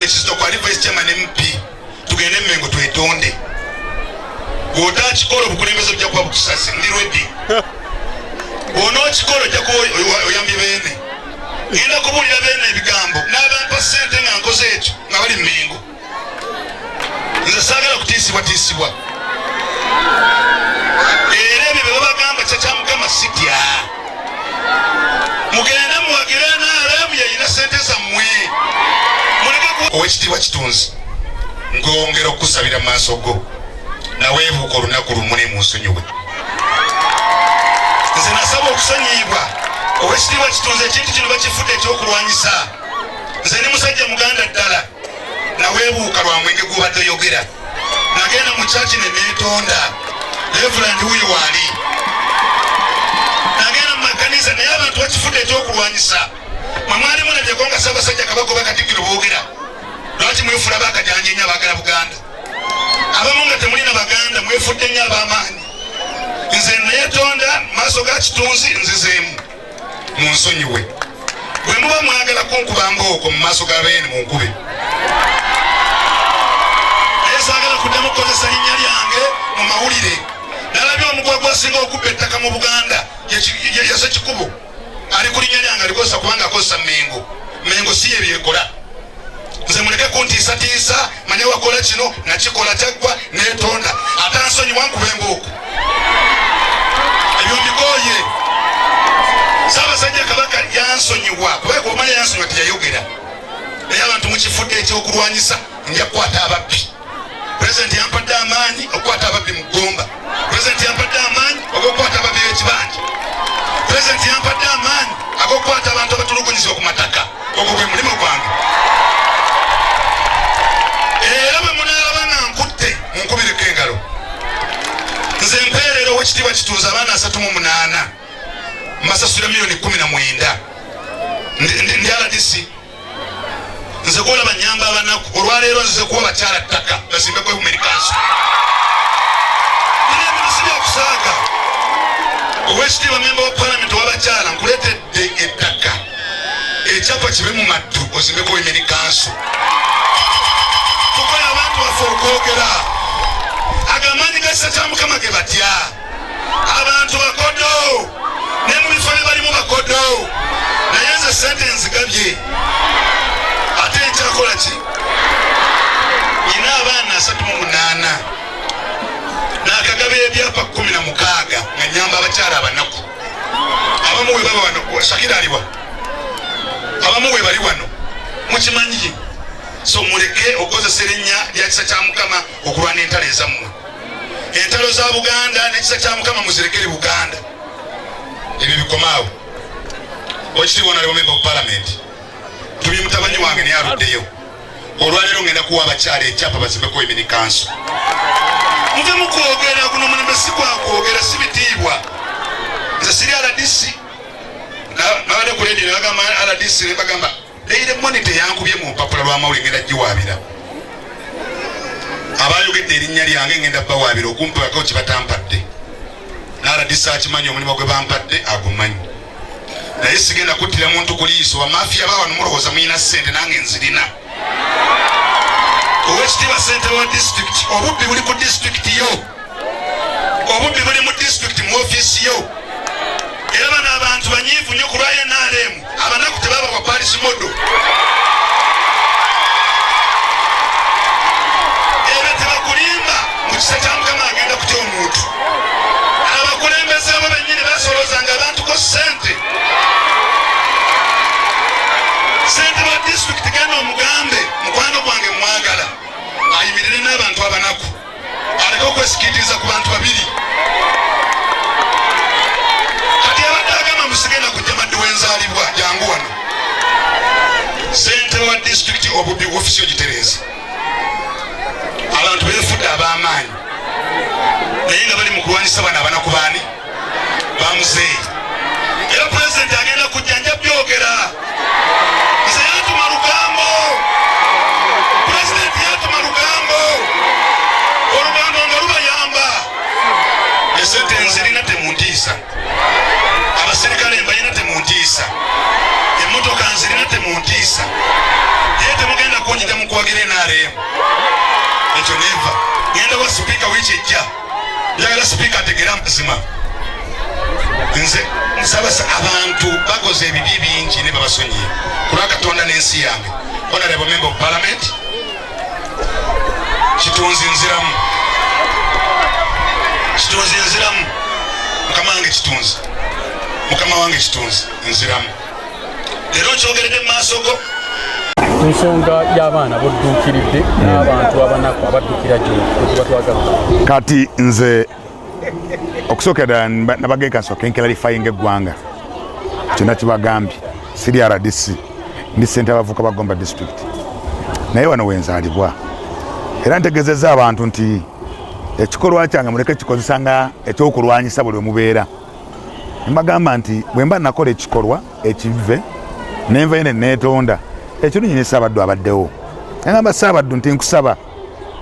ekizito kwa vice chairman MP tugende Mengo twetonde bwota kikola obukulembeze bujja kuba bukusasi ndi ready ono kikola ojja oyambye beene genda kubuulira beene ebigambo n'abampa ssente nga nkoze ekyo nga bali Mengo nze saagala kutiisibwa era ebyo bye babagamba kya Mukama sitya mugenda muwagire NRM yayina ssente zammwe muleke owekitiibwa Kitunzi ngongera okusabira maaso go naweebuuka olunaku lumune mu nsonyiwe nze nasaba okusonyiyibwa owekitiibwa Kitunzi ekintu kino bakifudde ekyokulwanyisa nze ni musajja muganda ddala naweebuuka lwa mwenge gubadde oyogera nagenda mu kyaki ne neetonda Reverend huyo wali nagenda mu makanisa naye abantu bakifudde ekyokulwanyisa mwe mwali mulabye nga Ssaabasajja Kabaka Katikkiro boogera lwaki mwefula bakajanja ennyo abaagala Buganda abamu nga temulina baganda mwefudde nnyo ab'amaanyi nze neetonda maaso ga Kitunzi nzizeemu mu nsonyiwe bwe muba mwagala kunkuba mbooko mu maaso g'abeene munkube naye saagala kuddamu kukozesa linnya lyange mu mawulire nalabye omuguwa gwasinga okubba ettaka mu Buganda yase Kikubo ali ku linnya lyange alikosa kubanga akozesa Mengo si ye byekola nze muleke kuntiisatiisa manye wakola kino nakikola kyaggwa neetonda ate ansonyiwa nkuba embooko ebyo mbikooye Ssaabasajja Kabaka yansonyiwa kubanga omanya yansonyiwa teyayogera naye abantu mukifudde ekyokulwanyisa nja kukwata ababbi President yampadde amaanyi okukwata ababbi mu Gomba President yampadde amaanyi okukwata ababbi b'ekibanja President yampadde amaanyi ag'okukwata abantu abatulugunyizibwa ku mataka ogwo gwe mulimu gwange era bwe munaalaba nga nkutte munkubireko engalo nze mpeerera owekitiibwa Kitunzi abaana 38 mbasasula miliyoni 19 ndi RDC nze kuolaba nyamba abanaku olwaleero nzize kuwa bakyala ttaka basimbeko Amerikanso nina ebintu byakusaaga owekitiibwa memba wa Parliament w'abakyala nkuleetedde ettaka ekyapa kibe mu maddu ozimbeko Amerikanso tukola abantu baffe okwogera agamaanyi ga kisa kya Mukama ge batya abantu bakodo ne mu bifo bye balimu bakodo naye nze ssente nzigabye ate nkyakola ki nina abaana 38 n'akagaba ebyapa 16 nga nyamba abakyala abanaku abamu we baba wano Shakira aliwa abamu we bali wano mukimanyi so muleke okozesa erinnya lya kisa kya Mukama okulwana entalo ezammwe entalo za Buganda n'ekisa kya Mukama muzirekere Buganda ebyo bikomaawo okitiibwa naliwo member of Parliament tuli mutabanyi wange naye aluddeyo olwaleero ngenda kuwa abakyala ekyapa bazimbeko Amerikanso muve mukwogera guno mulembe si gwakwogera si bitiibwa nze siri RDC nabadde ku leediyo nebagamba RDC nebagamba Daily Monitor yankubye mu mpapula lw'amawulire ngenda giwaabira abayogedde erinnya lyange ngenda bawaabira okumpako kibatampadde RDC akimanyi omulimu gwe bampadde agumanyi naye sigenda kuttira muntu ku liiso bamafiya bawano mulowooza muyina ssente nange nzirina owekitiibwa ssente wa district obubbi buli ku district yo obubbi buli mu district mu ofiisi yo era bano abantu banyiivu nnyo ku lwa NRM abanaku tebaba kwa Paris Modo era tebakulimba mu kisa kya Mukama agenda kutya omuntu abakulembeze abo bennyini basolozanga abantu ko ssente wa district gana omugambe mukwano gwange mwagala ayimirire n'abantu abanaku aleke okwesikiriza ku bantu babiri kati abadde agamba musigenda kujja maddi wenzaalibwa jangu wano ssente wa district obubbi ofisi ogitereeza abantu beefudde ab'amaanyi naye nga bali mu kulwanyisa bano abanaku baani bamuzeeyi era pulezidenti agenda kujja nja byogera nze yatuma lugambo pulezidenti yatuma lugambo olugambo nga lubayamba esente nzirina temuntiisa abaserikale mbalina temuntiisa emmotoka nzirina temuntiisa naye temugenda kunjija mu kuwagira kusira NRM ekyo neva ngenda wa speaker w'ekijja njagala speaker ategera mpuzima nze nsaba abantu bakoze ebibi bingi ne babasonyiye kulwa Katonda n'ensi yange honorable member of parliament kitunzi nziramu mukama wange kitunzi nziramu leero nkyogeredde mu maaso go ensonga y'abaana bodduukiridde n'abantu abanaku abaddukira gyobatwagala kati nze okusookera nabagenda nsooka enkeralifayinga eggwanga kyonna kibagambye siri RDC ndi ssente abavubuka ba Gomba district naye wano wenzaalibwa era ntegezezza abantu nti ekikolwa kyange muleke kikozesa nga ekyokulwanyisa buli omubeera mbagamba nti bwe mba nakola ekikolwa ekive nenvayo ne neetonda ekirungi ne Ssaabaddu abaddewo ngamba Ssaabaddu nti nkusaba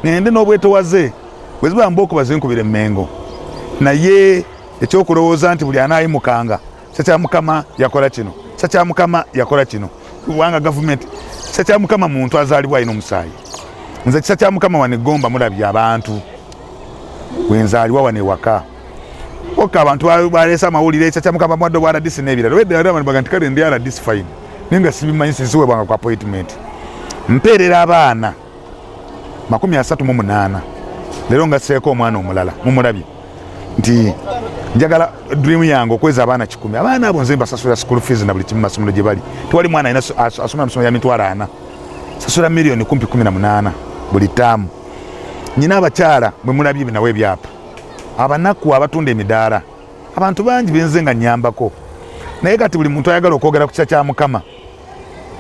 ngende n'obwetowaze bwe ziba mba okuba zinkubira emmengo naye ekyokulowooza nti buli anaayimukanga Kya Mukama yakola kino Kya Mukama yakola kino wanga gavumenti Kya Mukama muntu azaalibwa alina omusaayi nze Kya Mukama wano Gomba mulabye abantu wenzaalibwa wano ewaka oka abantu baleesa amawulire Kya Mukama mwadde bwa RDC n'ebirala wedde nti kale ndi RDC fine naye nga sibimanyi sinsiweebwanga ku appointment mpeerera abaana 38 leero nga sseeko omwana omulala mumulabye nti njagala dream yange okweza abaana 10 abaana abo nze mbasasula school fees na buli kimu masomero gye bali tewali mwana alina asoma amasomero ya mitwalo 4 sasula milioni 18 buli taamu nyina abakyala bwe mulabye binawe ebyapa abanaku abatunda emidaala abantu bangi benze nga nyambako naye kati buli muntu ayagala okwogera ku Kya Mukama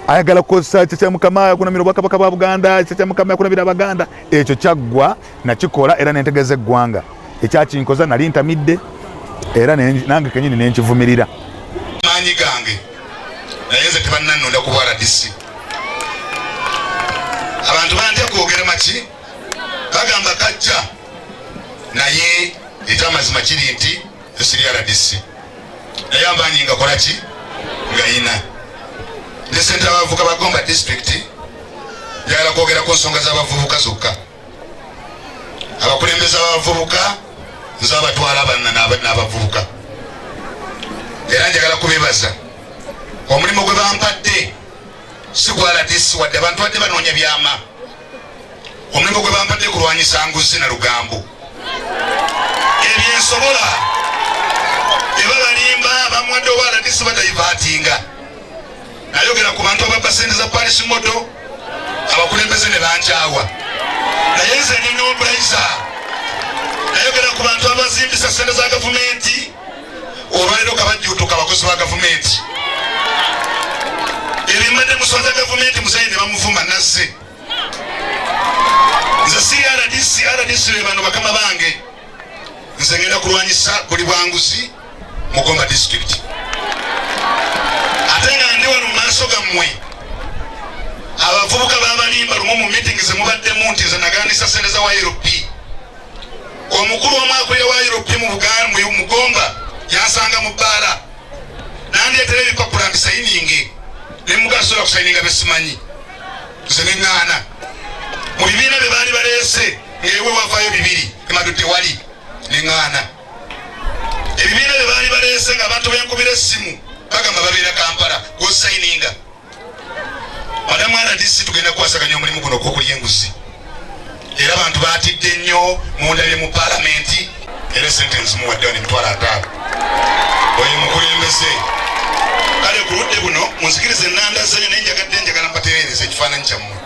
ayagala kukozesa Kya Mukama yakunamira Obwakabaka bwa Buganda Kya Mukama yakunamira Abaganda ekyo kyaggwa nakikola era nentegeza eggwanga ekyakinkoza nali ntamidde era nange kenyini nenkivumirira maanyi gange naye nze tebannannonda ku RDC abantu bantya kwogera maki bagamba kajja naye ekyamazima kiri nti esiri RDC naye ambanyi nga kola ki nga yina ne ssente abavubuka ba Gomba district njagala kwogera ku nsonga z'abavubuka zokka abakulembeze abavubuka nze abatwala abanna n'abavubuka era njagala kubebaza omulimu gwe bampadde si gwa RDC wadde abantu badde banoonya byama omulimu gwe bampadde kulwanyisa nguzi na lugambo ebyensobola eba balimba bamwadde owa RDC batayivatinga nayogera ku bantu ababba ssente za Paris moto abakulembeze ne bankyawa naye nze ndi nobraiza nayogera ku bantu abazimbisa ssente za gavumenti olwaleero kabajjuutuka abakozi ba gavumenti ebimbadde musonza gavumenti musayi ne bamuvuma nazze nze siri RDC be bano bakama bange nze ngenda kulwanyisa buli bwanguzi mu Gomba district ate nga ndi wano mu maaso gammwe abavubuka babalimba lumu mu meeting ze mubaddemu nti nze naganisa ssente za YLP omukulu omwakulira wa YLP mu Gomba yansanga mu bbaala nandyetera ebipapula mbisayininge ne mugasobola kusayininga besimanyi nze neŋŋaana mu bibiina bye baali baleese ng'ewe wavaayo 2 emadu tewali neŋŋaana ebibiina bye baali baleese ng'abantu benkubira essimu bagamba babeera Kampala gosayininga madamu RDC tugenda kukwasaganya omulimu guno gw'okulya enguzi era abantu baatidde nnyo mundabye mu paalamenti era ssente nzimuwaddewo n'emitwalo 5 oyo mukulembeze kale ku ludde buno munzikirize ennandazayo naye njagala mpatereereza ekifaananyi kyammwe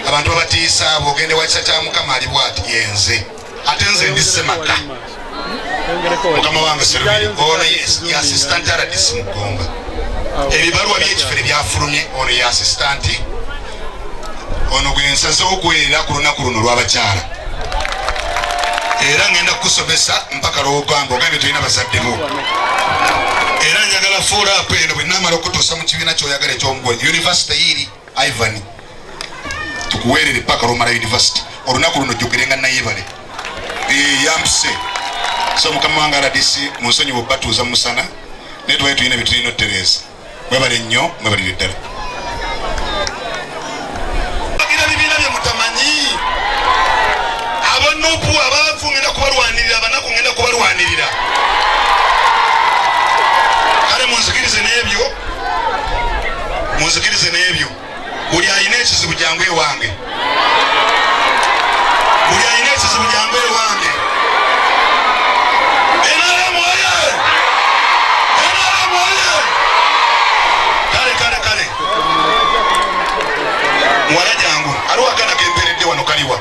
abantu babatiisa abo ogende wa Kya Mukama ali bw'ati yenze ate nze ndi Ssemaka mukama wange Serubiri ono ye assistant RDC mu Gomba ebibaluwa by'ekifere byafulumye ono ye assistant ono gwe nsazeewo okuweerera ku lunaku luno lw'abakyala era ngenda kukusomesa mpaka lw'ogamba ogambye tulina bazadde bo era njagala fuulaapu eno bwe naamala okutuusa mu kibiina ky'oyagala eky'omugole yunivasite yiri Ivan tukuweerere paka lw'omala yunivasite olunaku luno jjukirenga nayebale yampuse so mukama wange RDC munsonyiwe obbatuuza mu musana naye tubaye tulina byetulina ottereeza mwebale nnyo mwebalire ddala buli ayina ekizibu jangu ewange, buli ayina ekizibu jangu ewange. NRM oye! NRM oye! Kale mwala jangu aliwo akana kemperedde wano kaliwa